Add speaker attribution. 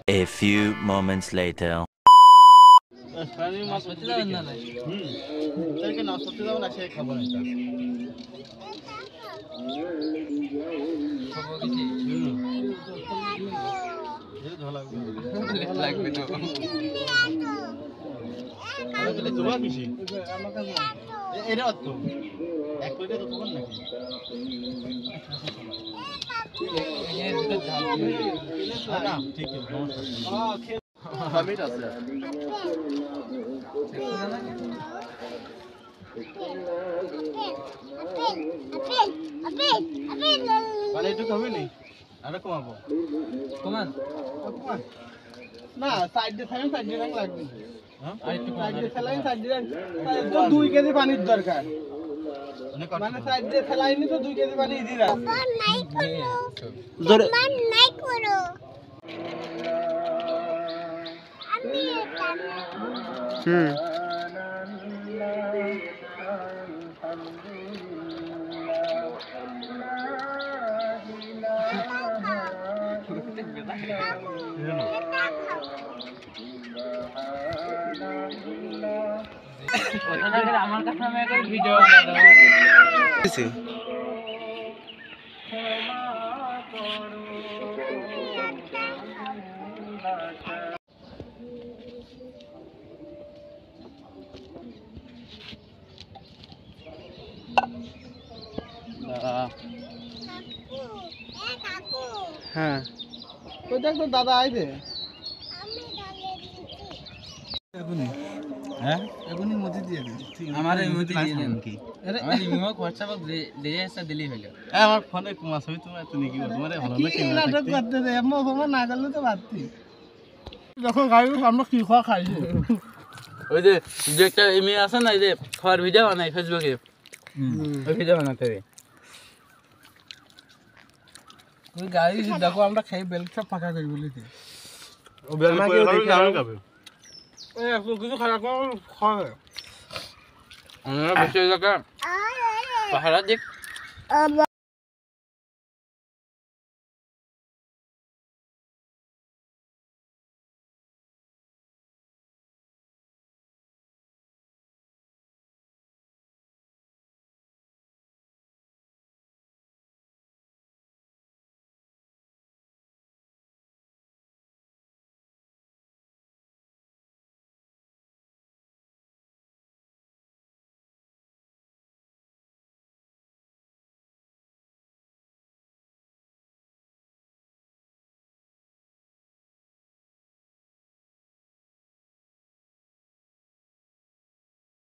Speaker 1: A few moments later.
Speaker 2: না side দিয়ে থাকেন সাইড দিয়ে লাগবে সাইড দিয়ে ফেলাই সাইড দিয়ে তো 2 কেজি পানির দরকার মানে সাইড দিয়ে ফেলাইনি তো 2 কেজি পানি ইজি রাখবে
Speaker 3: নাই করো আমি
Speaker 4: আমার কাছে আমি একটা ভিডিও বানাবো
Speaker 2: হ্যাঁ ওই দেখ তো দাদা আইবে
Speaker 4: হ্যাঁ
Speaker 2: এখনি মতি দিয়ে দে
Speaker 4: আমার এই মতে দিয়ে দেন কি আমার ইমো খরচা বাক দিয়ে এসে দিলি হলো
Speaker 2: আমার ফোনে কুমা ছবি তোমার তুমি কি তোমারে ভালো না কি নাটক করতে দে এমন সময় না গেলে তো বাদতি যখন গাড়ি আমরা কি খাওয়া খাইছি
Speaker 4: ওই যে একটা এমএ আছে না এই যে খাওয়ার ভিডিও বানাই ফেসবুকে ওই ভিডিও বানাতে হবে
Speaker 2: ওই গাড়ি দেখো আমরা খাই বেল্ট সব ফাঁকা করে বলেছি
Speaker 4: ও বেল করে আমি খাবে
Speaker 2: এই একটু কিছু খারাপ খাওয়া
Speaker 4: আমরা বেশি জায়গা পাহাড়া দিক